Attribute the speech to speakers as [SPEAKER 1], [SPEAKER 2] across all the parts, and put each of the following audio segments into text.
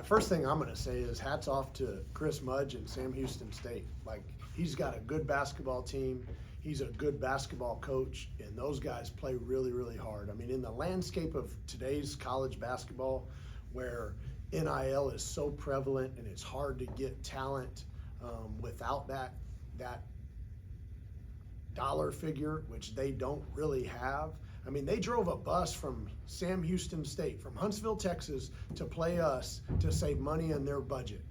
[SPEAKER 1] First thing I'm going to say is hats off to Chris Mudge and Sam Houston State. Like, he's got a good basketball team. He's a good basketball coach, and those guys play really, really hard. I mean, in the landscape of today's college basketball, where NIL is so prevalent and it's hard to get talent without that dollar figure, which they don't really have. I mean, they drove a bus from Sam Houston State, from Huntsville, Texas, to play us to save money in their budget.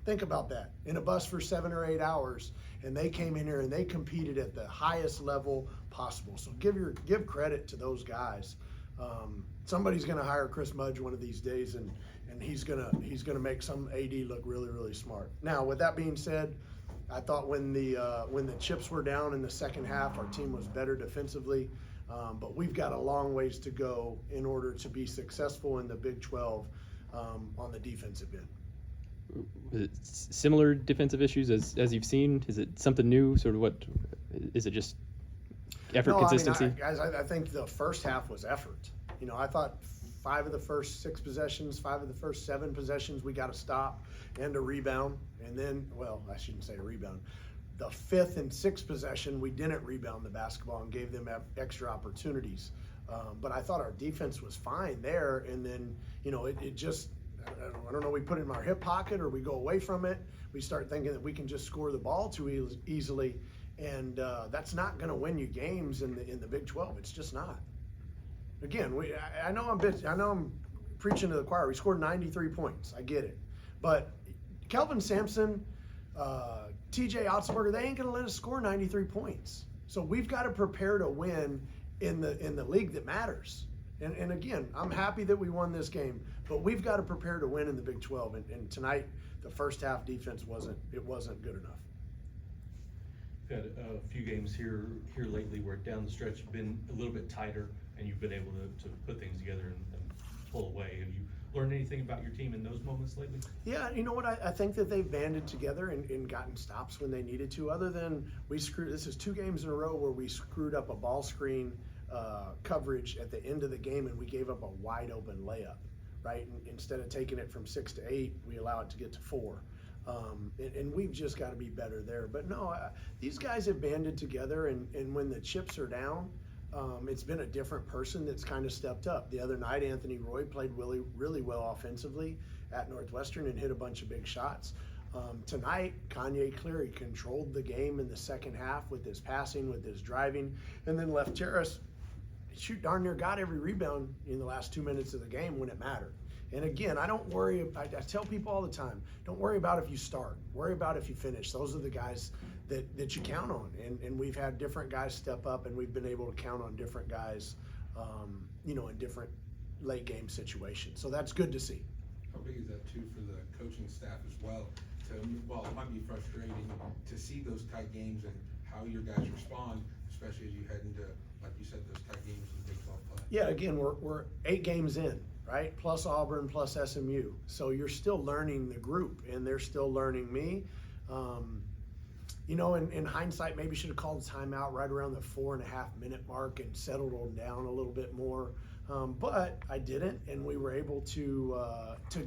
[SPEAKER 1] Think about that. In a bus for 7 or 8 hours, and they came in here and they competed at the highest level possible. So give credit to those guys. Somebody's going to hire Chris Mudge one of these days, and he's gonna make some AD look really, really smart. Now, with that being said, I thought when the chips were down in the second half, our team was better defensively. But we've got a long ways to go in order to be successful in the Big 12 on the defensive end.
[SPEAKER 2] Was it similar defensive issues as you've seen? Is it something new? Sort of what is it? Just effort, consistency?
[SPEAKER 1] Guys, I think the first half was effort. I thought 5 of the first 6 possessions, 5 of the first 7 possessions, we got a stop and a rebound. And then, well, I shouldn't say a rebound. The 5th and 6th possession, we didn't rebound the basketball and gave them extra opportunities. But I thought our defense was fine there. And then, it just, I don't know, we put it in our hip pocket or we go away from it. We start thinking that we can just score the ball too easily. And that's not going to win you games in the Big 12. It's just not. Again, I know I'm preaching to the choir. We scored 93 points. I get it. But Kelvin Sampson, TJ Otzelberger, they ain't going to let us score 93 points. So we've got to prepare to win in the league that matters. And again, I'm happy that we won this game, but we've got to prepare to win in the Big 12. And tonight, the first half defense wasn't good enough.
[SPEAKER 3] We've had a few games here lately where down the stretch have been a little bit tighter, and you've been able to put things together and pull away. Have you learned anything about your team in those moments lately?
[SPEAKER 1] Yeah, you know what? I think that they've banded together and gotten stops when they needed to. Other than this is 2 games in a row where we screwed up a ball screen coverage at the end of the game, and we gave up a wide open layup, right? And instead of taking it from 6 to 8, we allow it to get to 4. And we've just got to be better there. But no, these guys have banded together, and when the chips are down, it's been a different person that's kind of stepped up. The other night, Anthony Roy played really, really well offensively at Northwestern and hit a bunch of big shots. Tonight, Kanye Cleary controlled the game in the second half with his passing, with his driving, and then left Terrace darn near got every rebound in the last 2 minutes of the game when it mattered. And again, I don't worry. I tell people all the time, don't worry about if you start. Worry about if you finish. Those are the guys that you count on. And we've had different guys step up, and we've been able to count on different guys, in different late game situations. So that's good to see.
[SPEAKER 4] How big is that too for the coaching staff as well? It might be frustrating to see those tight games and how your guys respond, especially as you head into, like you said, those tight games in Big 12 play.
[SPEAKER 1] Yeah, again, we're 8 games in, right? Plus Auburn, plus SMU. So you're still learning the group, and they're still learning me. In hindsight, maybe should have called a timeout right around the 4.5 minute mark and settled them down a little bit more. But I didn't, and we were able to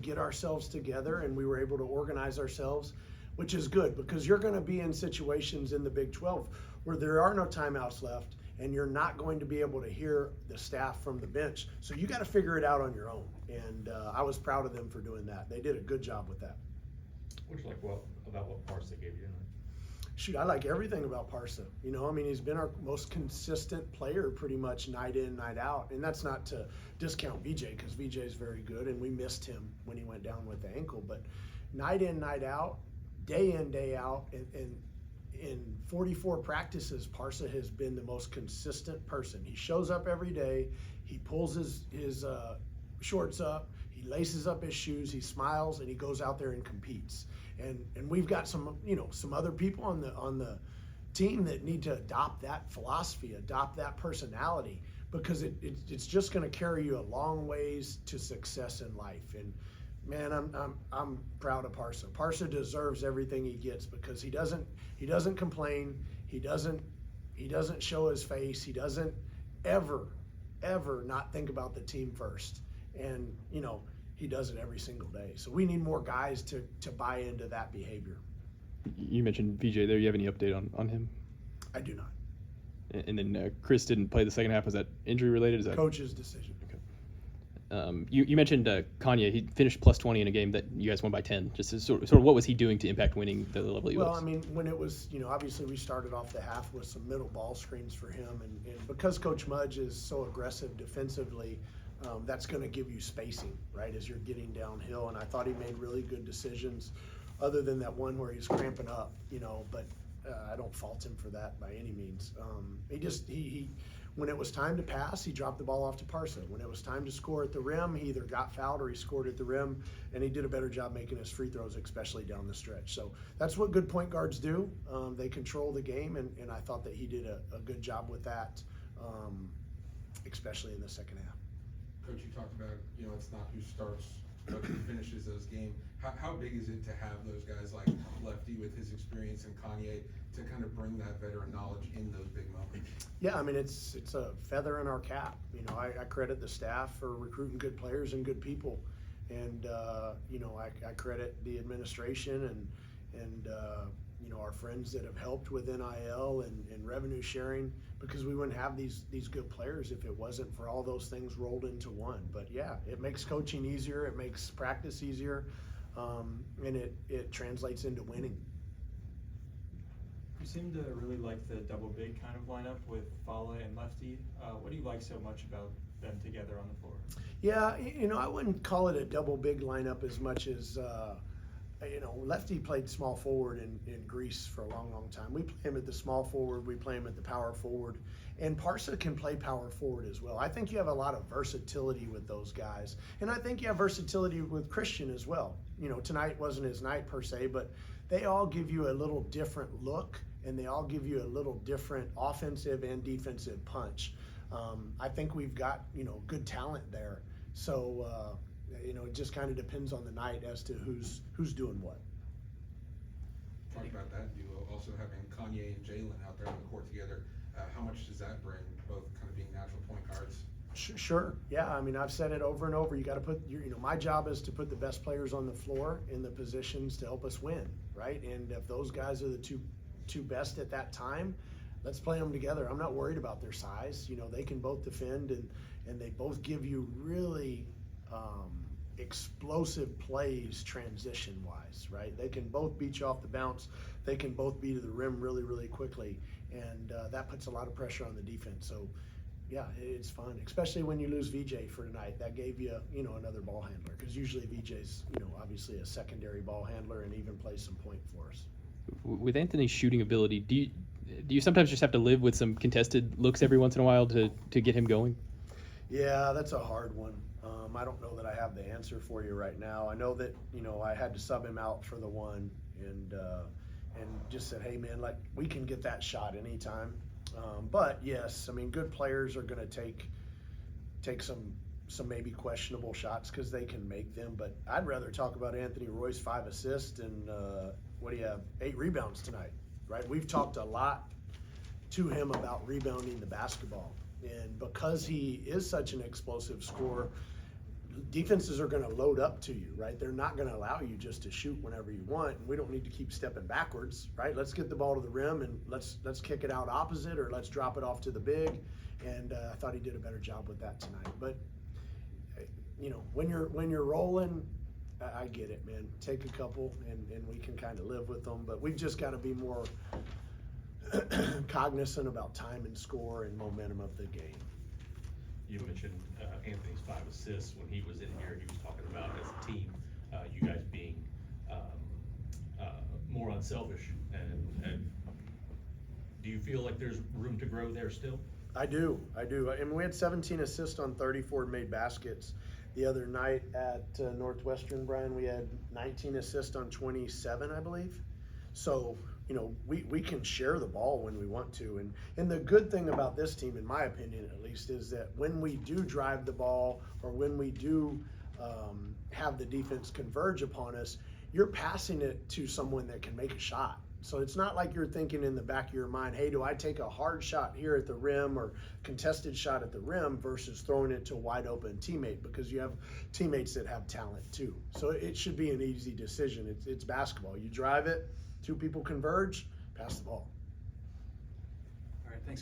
[SPEAKER 1] get ourselves together, and we were able to organize ourselves, which is good because you're going to be in situations in the Big 12 where there are no timeouts left, and you're not going to be able to hear the staff from the bench. So you got to figure it out on your own, and I was proud of them for doing that. They did a good job with that.
[SPEAKER 3] What you like about what parts they gave you tonight?
[SPEAKER 1] Shoot, I like everything about Parsa. He's been our most consistent player pretty much night in, night out. And that's not to discount VJ, because VJ is very good, and we missed him when he went down with the ankle. But night in, night out, day in, day out, and in 44 practices, Parsa has been the most consistent person. He shows up every day. He pulls his shorts up. He laces up his shoes. He smiles, and he goes out there and competes. And we've got some other people on the team that need to adopt that philosophy, adopt that personality, because it's just going to carry you a long ways to success in life. And man, I'm proud of Parsa. Parsa deserves everything he gets because he doesn't complain. He doesn't show his face. He doesn't ever not think about the team first. And he does it every single day. So we need more guys to buy into that behavior.
[SPEAKER 2] You mentioned VJ there. You have any update on him?
[SPEAKER 1] I do not.
[SPEAKER 2] And then Chris didn't play the second half. Was that injury related? Is that
[SPEAKER 1] Coach's decision.
[SPEAKER 2] okay? You mentioned Kanye. He finished plus 20 in a game that you guys won by 10. Just as sort of what was he doing to impact winning the level he was?
[SPEAKER 1] Well, I mean, when it was, obviously we started off the half with some middle ball screens for him. And because Coach Mudge is so aggressive defensively, that's going to give you spacing, right, as you're getting downhill. And I thought he made really good decisions other than that one where he's cramping up, but I don't fault him for that by any means. He when it was time to pass, he dropped the ball off to Parsa. When it was time to score at the rim, he either got fouled or he scored at the rim, and he did a better job making his free throws, especially down the stretch. So that's what good point guards do. They control the game, and I thought that he did a good job with that, especially in the second half.
[SPEAKER 4] Coach, you talked about, it's not who starts, but who finishes those games. How big is it to have those guys like Lefty with his experience and Kanye to kind of bring that veteran knowledge in those big moments?
[SPEAKER 1] Yeah, I mean, it's a feather in our cap. I credit the staff for recruiting good players and good people. And, I credit the administration and our friends that have helped with NIL and revenue sharing, because we wouldn't have these good players if it wasn't for all those things rolled into one. But yeah, it makes coaching easier, it makes practice easier, and it translates into winning.
[SPEAKER 5] You seem to really like the double big kind of lineup with Fala and Lefty. What do you like so much about them together on the floor?
[SPEAKER 1] Yeah, I wouldn't call it a double big lineup as much as Lefty played small forward in Greece for a long, long time. We play him at the small forward, we play him at the power forward, and Parsa can play power forward as well. I think you have a lot of versatility with those guys, and I think you have versatility with Christian as well. Tonight wasn't his night per se, but they all give you a little different look, and they all give you a little different offensive and defensive punch. I think we've got, good talent there. So, it just kind of depends on the night as to who's doing what.
[SPEAKER 4] Talk about that duo, also having Kanye and Jalen out there on the court together. How much does that bring, both kind of being natural point guards?
[SPEAKER 1] Sure. Yeah. I mean, I've said it over and over. You got to put my job is to put the best players on the floor in the positions to help us win, right? And if those guys are the two best at that time, let's play them together. I'm not worried about their size. They can both defend and they both give you really explosive plays transition-wise, right? They can both beat you off the bounce. They can both be to the rim really, really quickly, and that puts a lot of pressure on the defense. So, yeah, it's fun, especially when you lose VJ for tonight. That gave you, another ball handler, because usually VJ's, obviously a secondary ball handler and even plays some point for us.
[SPEAKER 2] With Anthony's shooting ability, do you sometimes just have to live with some contested looks every once in a while to get him going?
[SPEAKER 1] Yeah, that's a hard one. I don't know that I have the answer for you right now. I know that, I had to sub him out for the one and just said, hey, man, we can get that shot anytime. But, yes, I mean, good players are going to take some maybe questionable shots because they can make them. But I'd rather talk about Anthony Roy's 5 assists and, 8 rebounds tonight, right? We've talked a lot to him about rebounding the basketball. And because he is such an explosive scorer, defenses are going to load up to you, right? They're not going to allow you just to shoot whenever you want. And we don't need to keep stepping backwards, right? Let's get the ball to the rim and let's kick it out opposite, or let's drop it off to the big. And I thought he did a better job with that tonight. But when you're rolling, I get it, man. Take a couple and we can kind of live with them. But we've just got to be more cognizant about time and score and momentum of the game.
[SPEAKER 3] You mentioned Anthony's 5 assists. When he was in here, he was talking about as a team, you guys being more unselfish. And do you feel like there's room to grow there still?
[SPEAKER 1] I do. I mean, we had 17 assists on 34 made baskets. The other night at Northwestern, Brian, we had 19 assists on 27, I believe. So, we can share the ball when we want to. And the good thing about this team, in my opinion at least, is that when we do drive the ball or when we do have the defense converge upon us, you're passing it to someone that can make a shot. So it's not like you're thinking in the back of your mind, hey, do I take a hard shot here at the rim or contested shot at the rim versus throwing it to a wide open teammate, because you have teammates that have talent too. So it should be an easy decision. It's basketball. You drive it, two people converge, pass the ball.